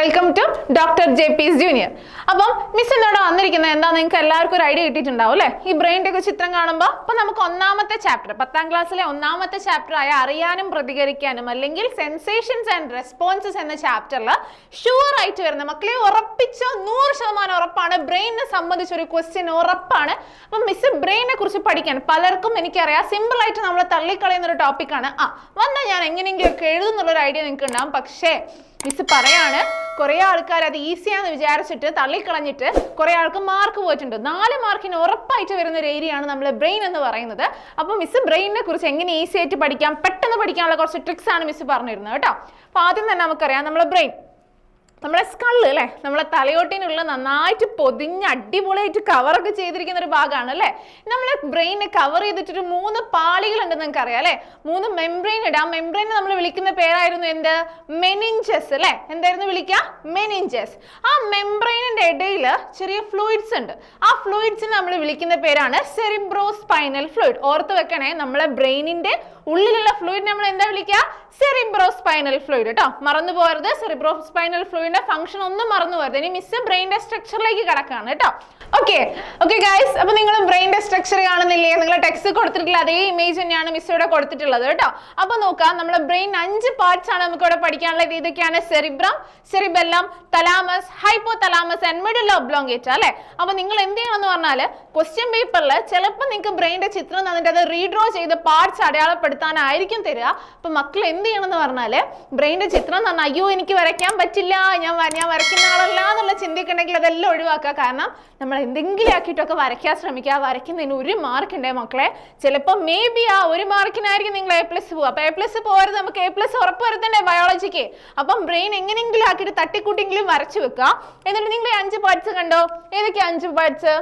Welcome to doctor JP's junior. അപ്പം miss എന്നോട് വന്നിരിക്കുന്നത് എന്താ നിങ്ങൾക്ക് എല്ലാവർക്കും ഒരു ഐഡിയ കിട്ടിയിട്ടുണ്ടാവും അല്ലേ? ഈ ബ്രെയിൻ്റെ ഒക്കെ ചിത്രം കാണുമ്പോൾ അപ്പം നമുക്ക് ഒന്നാമത്തെ ചാപ്റ്റർ 10ാം ക്ലാസ്സിലെ ഒന്നാമത്തെ ചാപ്റ്റർ ആയ അറിയാനും പ്രതികരിക്കാനും അല്ലെങ്കിൽ സെൻസേഷൻസ് ആൻഡ് റെസ്പോൺസസ് എന്ന ചാപ്റ്ററിൽ ഷുവർ ആയിട്ട് വരുന്ന മക്കളെ ഉറപ്പിച്ചോ 100% ഉറപ്പാണ് ബ്രെയിനിനെ സംബന്ധിച്ചൊരു ക്വസ്റ്റ്യൻ ഉറപ്പാണ്. അപ്പം മിസ് ബ്രെയിനെ കുറിച്ച് പഠിക്കാൻ പലർക്കും എനിക്കറിയാം സിമ്പിൾ ആയിട്ട് നമ്മൾ തള്ളിക്കളയുന്ന ഒരു ടോപ്പിക്കാണ്. വന്നാൽ ഞാൻ എങ്ങനെയെങ്കിലും ഒക്കെ എഴുതുന്നുള്ളൊരു ഐഡിയ നിങ്ങൾക്ക് ഉണ്ടാവും. പക്ഷേ മിസ് പറയാണ് കുറേ ആൾക്കാർ അത് ഈസിയാന്ന് വിചാരിച്ചിട്ട് തള്ളിക്കളഞ്ഞിട്ട് കുറേ ആൾക്ക് മാർക്ക് പോയിട്ടുണ്ട്. 4 മാർക്കിന് ഉറപ്പായിട്ട് വരുന്ന ഒരു ഏരിയയാണ് നമ്മൾ ബ്രെയിൻ എന്ന് പറയുന്നത്. അപ്പോൾ മിസ് ബ്രെയിനിനെ കുറിച്ച് എങ്ങനെ ഈസി ആയിട്ട് പഠിക്കാം, പെട്ടെന്ന് പഠിക്കാനുള്ള കുറച്ച് ട്രിക്സ് ആണ് മിസ് പറഞ്ഞിരുന്നത് കേട്ടോ. അപ്പോൾ ആദ്യം തന്നെ നമുക്കറിയാം നമ്മളെ ബ്രെയിൻ, നമ്മളെ സ്കള്ള് അല്ലേ, നമ്മളെ തലയോട്ടിനുള്ള നന്നായിട്ട് പൊതിഞ്ഞ് അടിപൊളിയായിട്ട് കവറൊക്കെ ചെയ്തിരിക്കുന്ന ഒരു ഭാഗമാണ് അല്ലേ. നമ്മളെ ബ്രെയിനെ കവർ ചെയ്തിട്ടൊരു 3 പാളികളുണ്ടെന്ന് നിങ്ങൾക്ക് അറിയാം അല്ലേ. 3 മെംബ്രെയിൻ ഉണ്ട്. ആ മെംബ്രെയിനെ നമ്മൾ വിളിക്കുന്ന പേരായിരുന്നു എന്ത്? മെനിഞ്ചസ് അല്ലേ. എന്തായിരുന്നു വിളിക്കുക? മെനിഞ്ചസ്. ആ മെംബ്രെയിനിന്റെ ഇടയിൽ ചെറിയ ഫ്ലൂയിഡ്സ് ഉണ്ട്. ആ ഫ്ലൂയിഡ്സിനെ നമ്മൾ വിളിക്കുന്ന പേരാണ് സെറിബ്രോസ്പൈനൽ ഫ്ലൂയിഡ്. ഓർത്ത് വെക്കണേ, നമ്മളെ ബ്രെയിനിന്റെ ഉള്ളിലുള്ള ഫ്ലൂയിഡ് നമ്മൾ എന്താ വിളിക്കുക? സെറിബ്രോസ്പൈനൽ ഫ്ലൂയിഡ് കേട്ടോ. മറന്നു പോകരുത്. സെറിബ്രോസ്പൈനൽ ഫ്ലൂയിഡിന്റെ ഫംഗ്ഷൻ ഒന്നും മറന്നു പോകരുത്. ഇനി മിസ് ബ്രെയിനിന്റെ സ്ട്രക്ചറിലേക്ക് കടക്കാണ് കേട്ടോ. ഓക്കെ ഗൈസ്, അപ്പൊ നിങ്ങൾ ബ്രെയിനിന്റെ സ്ട്രക്ചർ കാണുന്നില്ലേ? നിങ്ങൾ ടെക്സ്റ്റ് കൊടുത്തിട്ടില്ല അതേ ഇമേജ് തന്നെയാണ് മിസ് ഇവിടെ കൊടുത്തിട്ടുള്ളത് കേട്ടോ. അപ്പൊ നോക്കാം, നമ്മളെ ബ്രെയിൻ 5 പാർട്സ് ആണ് നമുക്ക് ഇവിടെ പഠിക്കാനുള്ളത്. ഇതൊക്കെയാണ് cerebrum, cerebellum, thalamus, hypothalamus and middle oblongata അല്ലെ. അപ്പൊ നിങ്ങൾ എന്ത് ചെയ്യണമെന്ന് പറഞ്ഞാൽ ക്വസ്റ്റ്യൻ പേപ്പറിൽ ചിലപ്പോൾ നിങ്ങൾക്ക് ബ്രെയിനിന്റെ ചിത്രം തന്നിട്ട് അത് റീഡ്രോ ചെയ്ത് പാർട്സ് അടയാളപ്പെടുത്താനായിരിക്കും തരിക. അപ്പൊ മക്കൾ എന്ത് ചെയ്യണമെന്ന് പറഞ്ഞാൽ ബ്രെയിനിന്റെ ചിത്രം തന്നെ അയ്യോ എനിക്ക് വരയ്ക്കാൻ പറ്റില്ല, ഞാൻ വരയ്ക്കുന്ന ആളല്ല എന്നുള്ള ചിന്തിക്കുന്നുണ്ടെങ്കിൽ അതെല്ലാം ഒഴിവാക്കുക. കാരണം നമ്മൾ എന്തെങ്കിലും ആക്കിയിട്ടൊക്കെ വരയ്ക്കാൻ ശ്രമിക്കുക. വരയ്ക്കുന്നതിന് 1 മാർക്ക് ഉണ്ട് മക്കളെ. ചിലപ്പോൾ മേ ബി ആ 1 മാർക്കിനായിരിക്കും നിങ്ങൾ A+ പോവുക. അപ്പൊ A+ പോകരുത്, നമുക്ക് A+ ഉറപ്പ് വരുത്തണ്ടേ ബയോളജിക്ക്. അപ്പം ബ്രെയിൻ എങ്ങനെയെങ്കിലും ആക്കിയിട്ട് തട്ടിക്കൂട്ടിയെങ്കിലും വരച്ചു വെക്കുക. എന്നിട്ട് നിങ്ങൾ 5 പാർട്സ് കണ്ടോ? ഏതൊക്കെയാ 5 parts?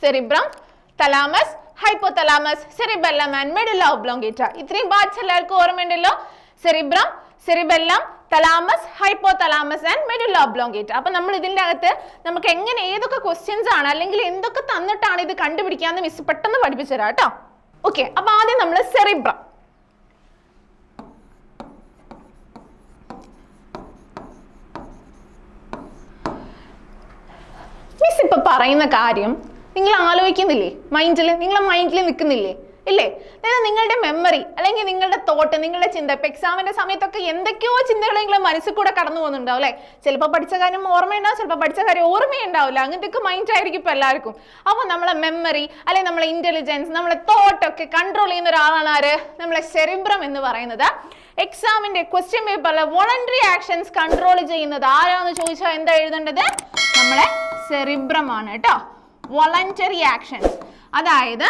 Cerebrum, thalamus, hypothalamus, cerebellum and middle oblongata. ഇത്രയും പാർട്സ് എല്ലാവർക്കും ഓർമ്മയുണ്ടല്ലോ. Cerebrum, cerebellum, thalamus, hypothalamus and middle oblongata. അപ്പൊ നമ്മൾ ഇതിന്റെ അകത്ത് നമുക്ക് എങ്ങനെ ഏതൊക്കെ ക്വസ്റ്റ്യൻസ് ആണ് അല്ലെങ്കിൽ എന്തൊക്കെ തന്നിട്ടാണ് ഇത് കണ്ടുപിടിക്കാന്ന് മിസ് പെട്ടെന്ന് പഠിപ്പിച്ചു തരാം കേട്ടോ. ഓക്കെ, അപ്പൊ ആദ്യം നമ്മൾ സെറിബ്രം. മിസ് ഇപ്പൊ പറയുന്ന കാര്യം നിങ്ങൾ ആലോചിക്കുന്നില്ലേ? നിങ്ങളെ മൈൻഡിൽ നിൽക്കുന്നില്ലേ? ഇല്ലേ? നിങ്ങളുടെ മെമ്മറി അല്ലെങ്കിൽ നിങ്ങളുടെ തോട്ട്, നിങ്ങളുടെ ചിന്ത ഇപ്പൊ എക്സാമിന്റെ സമയത്തൊക്കെ എന്തൊക്കെയോ ചിന്തകൾ നിങ്ങളെ മനസ്സിൽ കൂടെ കടന്നു പോകുന്നുണ്ടാവും അല്ലെ. ചിലപ്പോൾ പഠിച്ച കാര്യം ഓർമ്മയുണ്ടാവും, ചിലപ്പോൾ പഠിച്ച കാര്യം ഓർമ്മയുണ്ടാവില്ല. അങ്ങനത്തെ മൈൻഡ് ആയിരിക്കും ഇപ്പൊ എല്ലാവർക്കും. അപ്പൊ നമ്മളെ മെമ്മറി അല്ലെങ്കിൽ നമ്മളെ ഇന്റലിജൻസ്, നമ്മളെ തോട്ടൊക്കെ കൺട്രോൾ ചെയ്യുന്ന ഒരാളാണ് ആര്? നമ്മളെ സെറിബ്രം എന്ന് പറയുന്നത്. എക്സാമിന്റെ ക്വസ്റ്റ്യൻ പേപ്പറിലെ വോളണ്ടറി ആക്ഷൻസ് കൺട്രോൾ ചെയ്യുന്നത് ആരാന്ന് ചോദിച്ചാൽ എന്താ എഴുതേണ്ടത്? നമ്മളെ സെറിബ്രം ആണ് കേട്ടോ. വോളണ്ടറി ആക്ഷൻസ് അതായത്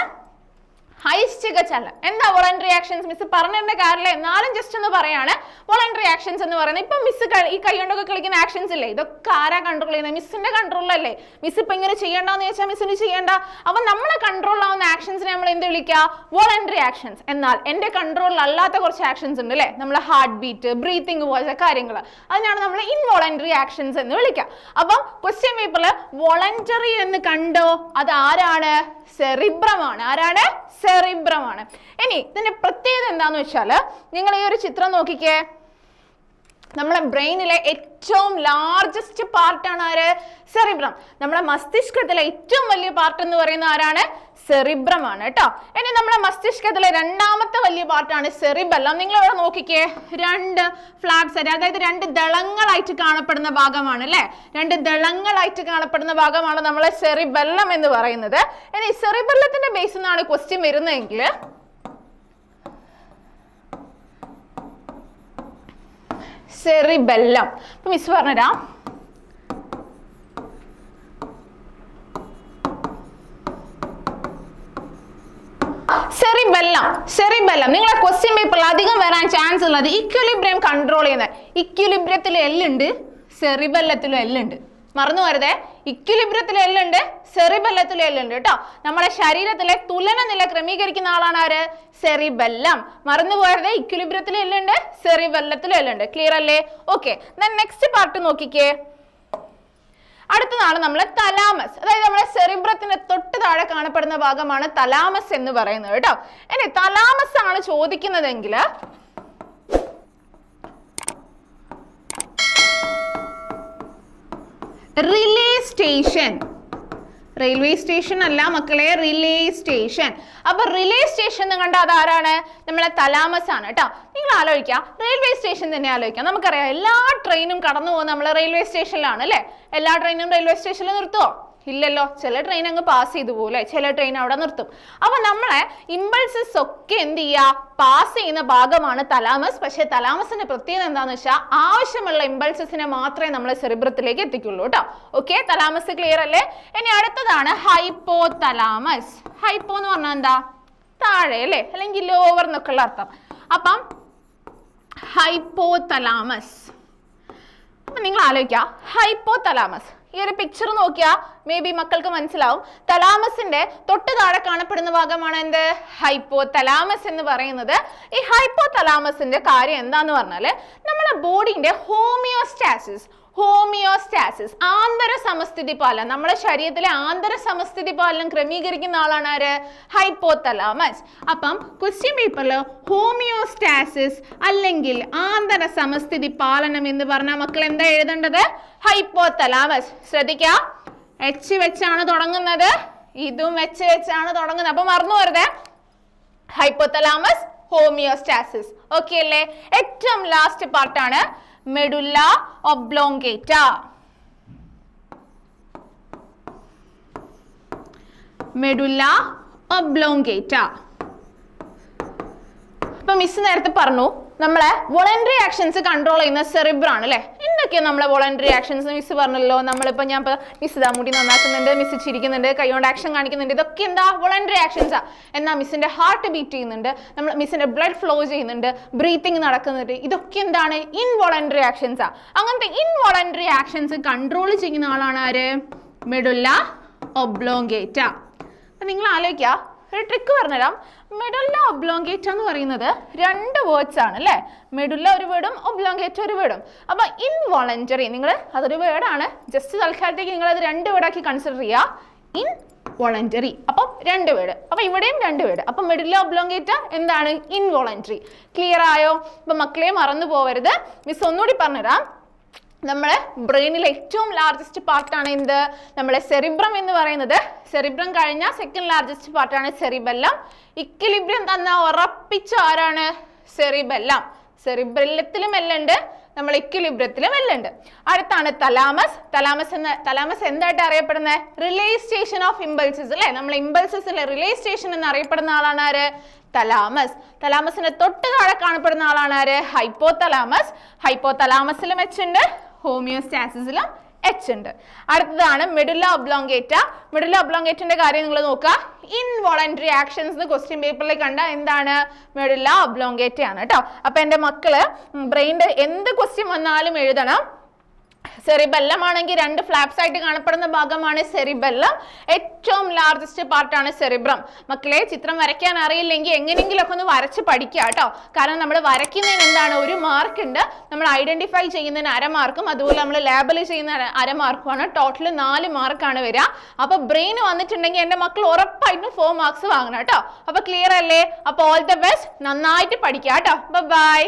ഐച്ഛിക ചലനം. എന്താ വോളണ്ടറി ആക്ഷൻസ്? മിസ് പറഞ്ഞതിന്റെ കാര്യമില്ല, എന്നാലും ജസ്റ്റ് ഒന്ന് പറയാണ്. വോളണ്ടറി ആക്ഷൻസ് എന്ന് പറയുന്നത് ഇപ്പൊ മിസ് ഈ കൈ കൊണ്ടൊക്കെ കളിക്കുന്ന ആക്ഷൻസ് ഇല്ലേ, ഇതൊക്കെ ആരാ കൺട്രോൾ ചെയ്യുന്നത്? മിസ്സിന്റെ കൺട്രോളിലല്ലേ. മിസ് ഇപ്പൊ ഇങ്ങനെ ചെയ്യണ്ടെന്ന് ചോദിച്ചാൽ മിസ്സിന് ചെയ്യണ്ട. അപ്പൊ നമ്മളെ കൺട്രോൾ ആവുന്ന ആക്ഷൻസിനെ നമ്മൾ എന്ത് വിളിക്കുക? Voluntary actions. എന്നാൽ എന്റെ കൺട്രോളിൽ അല്ലാത്ത കുറച്ച് ആക്ഷൻസ് ഉണ്ട് അല്ലെ, നമ്മളെ ഹാർട്ട് ബീറ്റ്, ബ്രീത്തിങ് പോലത്തെ കാര്യങ്ങൾ, അതിനാണ് നമ്മൾ ഇൻവോളണ്ടറി ആക്ഷൻസ് എന്ന് വിളിക്കുക. അപ്പം ക്വസ്റ്റ്യൻ പേപ്പറിൽ വോളണ്ടറി എന്ന് കണ്ടോ? അത് ആരാണ്? സെറിബ്രമാണ്. ആരാണ്? സെറിബ്രമാണ്. ഇനി ഇതിന്റെ പ്രത്യേകത എന്താന്ന് വെച്ചാല് നിങ്ങൾ ഈ ഒരു ചിത്രം നോക്കിക്കേ. നമ്മളെ ബ്രെയിനിലെ ഏറ്റവും ലാർജസ്റ്റ് പാർട്ടാണ് ആര്? സെറിബ്രം. നമ്മളെ മസ്തിഷ്കത്തിലെ ഏറ്റവും വലിയ പാർട്ട് എന്ന് പറയുന്ന ആരാണ്? സെറിബ്രമാണ് കേട്ടോ. ഇനി നമ്മളെ മസ്തിഷ്കത്തിലെ 2ാമത്തെ വലിയ പാർട്ടാണ് സെറിബെല്ലം. നിങ്ങൾ ഇവിടെ നോക്കിക്കേ, 2 ഫ്ലാപ്സ് അതായത് 2 ദളങ്ങളായിട്ട് കാണപ്പെടുന്ന ഭാഗമാണ് അല്ലെ. 2 ദളങ്ങളായിട്ട് കാണപ്പെടുന്ന ഭാഗമാണ് നമ്മളെ സെറിബെല്ലം എന്ന് പറയുന്നത്. ഇനി സെറിബെല്ലത്തിന്റെ ബേസിൽ നിന്നാണ് ക്വസ്റ്റ്യൻ വരുന്നതെങ്കിൽ സെറിബെല്ലം. അപ്പൊ മിസ് പറഞ്ഞുതരാം. സെറിബെല്ലം നിങ്ങളെ ക്വസ്റ്റ്യൻ പേപ്പറിൽ അധികം വരാൻ ചാൻസ് ഉള്ളത് ഇക്വിലിബ്രിയം കൺട്രോൾ ചെയ്യുന്നത്. ഇക്വിലിബ്രിയത്തിൽ എല്ലുണ്ട്, സെറിബെല്ലത്തിലും എല്ലുണ്ട്. മറന്നു വരുതേ, ഇക്വിലിബ്രിയത്തിൽ എല്ലുണ്ട്, സെറിബെല്ലത്തിൽ എല്ലുണ്ട് കേട്ടോ. നമ്മുടെ ശരീരത്തിലെ തുലന നില ക്രമീകരിക്കുന്ന ആളാണ് ആര്? സെറിബെല്ലം. മറന്നു പോയതേ, ഇക്വിലിബ്രിയത്തിൽ എല്ലുണ്ട്, സെറിബെല്ലത്തിൽ എല്ലുണ്ട്. ക്ലിയർ അല്ലേ? ഓക്കെ, നെക്സ്റ്റ് പാർട്ട് നോക്കിക്കേ. അടുത്തതാണ് നമ്മളെ തലാമസ്. അതായത് നമ്മുടെ സെറിബ്രത്തിന്റെ തൊട്ട് താഴെ കാണപ്പെടുന്ന ഭാഗമാണ് തലാമസ് എന്ന് പറയുന്നത് കേട്ടോ. ഇനി തലാമസ് ആണ് ചോദിക്കുന്നതെങ്കിൽ റിലേ സ്റ്റേഷൻ. റെയിൽവേ സ്റ്റേഷൻ അല്ല മക്കളെ, റിലേ സ്റ്റേഷൻ. അപ്പൊ റിലേ സ്റ്റേഷൻ എന്ന് കണ്ട അതാരാണ്? നമ്മളെ തലാമസ് ആണ് കേട്ടോ. നിങ്ങൾ ആലോചിക്കുക, റെയിൽവേ സ്റ്റേഷൻ തന്നെ ആലോചിക്കാം. നമുക്കറിയാം എല്ലാ ട്രെയിനും കടന്നു പോകുന്നത് നമ്മളെ റെയിൽവേ സ്റ്റേഷനിലാണ് അല്ലേ? എല്ലാ ട്രെയിനും റെയിൽവേ സ്റ്റേഷനിൽ നിർത്തുമോ? ഇല്ലല്ലോ. ചില ട്രെയിൻ അങ്ങ് പാസ് ചെയ്തു പോലെ, ചില ട്രെയിൻ അവിടെ നിർത്തും. അപ്പൊ നമ്മളെ ഇമ്പൾസസ് ഒക്കെ എന്ത് ചെയ്യുക? പാസ് ചെയ്യുന്ന ഭാഗമാണ് തലാമസ്. പക്ഷെ തലാമസിന്റെ പ്രത്യേകത എന്താണെന്ന് വെച്ചാൽ ആവശ്യമുള്ള ഇമ്പൾസസിനെ മാത്രമേ നമ്മൾ സെറിബ്രത്തിലേക്ക് എത്തിക്കുള്ളൂ കേട്ടോ. ഓക്കെ, തലാമസ് ക്ലിയർ അല്ലേ? ഇനി അടുത്തതാണ് ഹൈപ്പോ തലാമസ്. ഹൈപ്പോ എന്ന് പറഞ്ഞാൽ എന്താ? താഴെ അല്ലേ, അല്ലെങ്കിൽ ലോവർ എന്നൊക്കെയുള്ള അർത്ഥം. അപ്പം ഹൈപ്പോ തലാമസ്. അപ്പൊ നിങ്ങൾ ആലോചിക്കുക, ഹൈപ്പോ തലാമസ്. ഈ ഒരു പിക്ചർ നോക്കിയാൽ മേ ബി മക്കൾക്ക് മനസ്സിലാവും. തലാമസിന്റെ തൊട്ട് താഴെ കാണപ്പെടുന്ന ഭാഗമാണ് എന്ത്? ഹൈപ്പോ തലാമസ് എന്ന് പറയുന്നത്. ഈ ഹൈപ്പോ തലാമസിന്റെ കാര്യം എന്താന്ന് പറഞ്ഞാല് നമ്മളെ ബോഡിന്റെ ഹോമിയോസ്റ്റാസിസ് ആന്തര സമസ്ഥിതി പാലനം, നമ്മുടെ ശരീരത്തിലെ ആന്തര സമസ്ഥിതി പാലനം ക്രമീകരിക്കുന്ന ആളാണ് ആര്? Hypo thalamus. അപ്പം ക്വസ്റ്റ്യൻ പേപ്പറിൽ ഹോമിയോസ്റ്റാസിസ് അല്ലെങ്കിൽ ആന്തര സമസ്ഥിതി പാലനം എന്ന് പറഞ്ഞാൽ മക്കൾ എന്താ എഴുതേണ്ടത്? Hypo thalamus. ശ്രദ്ധിക്കുക, എച്ച് വെച്ചാണ് തുടങ്ങുന്നത്, ഇതും എച്ച് വെച്ചാണ് തുടങ്ങുന്നത്. അപ്പൊ മറന്നു വരുതേ, ഹൈപ്പോ തലാമസ്, ഹോമിയോസ്റ്റാസിസ്. ഓക്കെ അല്ലേ? ഏറ്റവും ലാസ്റ്റ് പാർട്ടാണ് മെഡുല്ല ഒബ്ലോങ്കേറ്റ. Medulla oblongata. അപ്പൊ മിസ് നേരത്തെ പറഞ്ഞു നമ്മളെ വോളണ്ടറി ആക്ഷൻസ് കൺട്രോൾ ചെയ്യുന്ന സെറിബ്രം ആണ് അല്ലേ? എന്തൊക്കെയാണ് നമ്മളെ വോളണ്ടറി ആക്ഷൻസ്? മിസ് പറഞ്ഞല്ലോ. നമ്മളിപ്പോൾ ഞാൻ മിസ് ഇതാ മുടി നന്നാക്കുന്നുണ്ട്, മിസ് ചിരിക്കുന്നുണ്ട്, കൈകൊണ്ട് ആക്ഷൻ കാണിക്കുന്നുണ്ട്. ഇതൊക്കെ എന്താ? വോളണ്ടറി ആക്ഷൻസാ. എന്നാൽ മിസ്സിന്റെ ഹാർട്ട് ബീറ്റ് ചെയ്യുന്നുണ്ട്, നമ്മൾ മിസ്സിന്റെ ബ്ലഡ് ഫ്ലോ ചെയ്യുന്നുണ്ട്, ബ്രീത്തിങ് നടക്കുന്നുണ്ട്. ഇതൊക്കെ എന്താണ്? ഇൻവോളണ്ടറി ആക്ഷൻസാ. അങ്ങനത്തെ ഇൻവോളണ്ടറി ആക്ഷൻസ് കൺട്രോൾ ചെയ്യുന്ന ആളാണ് ആര്? Medulla oblongata. അപ്പൊ നിങ്ങൾ ആലോചിക്കുക, ഒരു ട്രിക്ക് പറഞ്ഞുതരാം. മെഡുല്ല ഒബ്ലോങ്കേറ്റ എന്ന് പറയുന്നത് രണ്ട് വേർഡ്സ് ആണ് അല്ലേ? മെഡുല്ല ഒരു വേർഡും ഒബ്ലോങ്കേറ്റ ഒരു വേർഡും. അപ്പൊ ഇൻവോളണ്ടറി, നിങ്ങൾ അതൊരു വേർഡാണ്, ജസ്റ്റ് തൽക്കാലത്തേക്ക് നിങ്ങൾ അത് രണ്ട് വേർഡാക്കി കൺസിഡർ ചെയ്യുക. ഇൻവോളണ്ടറി, അപ്പം രണ്ട് വേർഡ്. അപ്പൊ ഇവിടെയും രണ്ട് വേർഡ്. അപ്പൊ മെഡുല്ല ഒബ്ലോങ്കേറ്റ എന്താണ്? ഇൻവോളണ്ടറി. ക്ലിയർ ആയോ? അപ്പൊ മക്കളെ മറന്നു പോവരുത്. മിസ് ഒന്നുകൂടി പറഞ്ഞുതരാം. നമ്മളെ ബ്രെയിനിലെ ഏറ്റവും ലാർജസ്റ്റ് പാർട്ടാണ് എന്ത്? നമ്മളെ സെറിബ്രം എന്ന് പറയുന്നത്. സെറിബ്രം കഴിഞ്ഞാൽ സെക്കൻഡ് ലാർജസ്റ്റ് പാർട്ടാണ് സെറിബെല്ലം. ഇക്വിലിബ്രിയം തന്ന ഉറപ്പിച്ച ആരാണ്? സെറിബെല്ലം. സെറിബെല്ലത്തിലും എല്ലുണ്ട്, നമ്മൾ ഇക്വിലിബ്രിയത്തിലും എല്ലുണ്ട്. അടുത്താണ് തലാമസ്. തലാമസ് എന്തായിട്ട് അറിയപ്പെടുന്നത്? റിലേ സ്റ്റേഷൻ ഓഫ് ഇമ്പൾസസ് അല്ലെ? നമ്മളെ ഇമ്പൾസസിലെ റിലേ സ്റ്റേഷൻ എന്ന് അറിയപ്പെടുന്ന ആളാണ് ആര്? തലാമസ്. തലാമസിന്റെ തൊട്ട് താഴെ കാണപ്പെടുന്ന ആളാണ് ആര്? Hypo thalamus. ഹൈപ്പോ തലാമസിലും എച്ച് ഉണ്ട്, ഹോമിയോസ്റ്റാസിസിലും എച്ച് ഉണ്ട്. അടുത്തതാണ് മെഡുല്ല ഒബ്ലോങ്കേറ്റ. മെഡുല്ല ഒബ്ലോങ്കേറ്റന്റെ കാര്യം നിങ്ങൾ നോക്കുക. ഇൻവോളണ്ടറി ആക്ഷൻസ് ക്വസ്റ്റ്യൻ പേപ്പറിൽ കണ്ട എന്താണ്? മെഡുല്ല ഒബ്ലോങ്കേറ്റ ആണ് കേട്ടോ. അപ്പൊ എന്റെ മക്കള് ബ്രെയിനിന്റെ എന്ത് ക്വസ്റ്റ്യൻ വന്നാലും എഴുതണം. സെറിബെല്ലം ആണെങ്കിൽ രണ്ട് ഫ്ലാപ്സ് ആയിട്ട് കാണപ്പെടുന്ന ഭാഗമാണ് സെറിബെല്ലം. ഏറ്റവും ലാർജസ്റ്റ് പാർട്ടാണ് സെറിബ്രം. മക്കളെ ചിത്രം വരയ്ക്കാൻ അറിയില്ലെങ്കിൽ എങ്ങനെയെങ്കിലും ഒക്കെ ഒന്ന് വരച്ച് പഠിക്കുക കേട്ടോ. കാരണം നമ്മൾ വരയ്ക്കുന്നതിന് എന്താണ്? ഒരു മാർക്ക് ഉണ്ട്. നമ്മൾ ഐഡന്റിഫൈ ചെയ്യുന്നതിന് അരമാർക്കും അതുപോലെ നമ്മൾ ലേബൽ ചെയ്യുന്ന അരമാർക്കുമാണ്. ടോട്ടൽ 4 മാർക്കാണ് വരിക. അപ്പൊ ബ്രെയിൻ വന്നിട്ടുണ്ടെങ്കിൽ എന്റെ മക്കൾ ഉറപ്പായിട്ടും 4 മാർക്സ് വാങ്ങണം കേട്ടോ. അപ്പൊ ക്ലിയർ അല്ലേ? അപ്പൊ ഓൾ ദ ബെസ്റ്റ്, നന്നായിട്ട് പഠിക്കുക കേട്ടോ. ബൈ.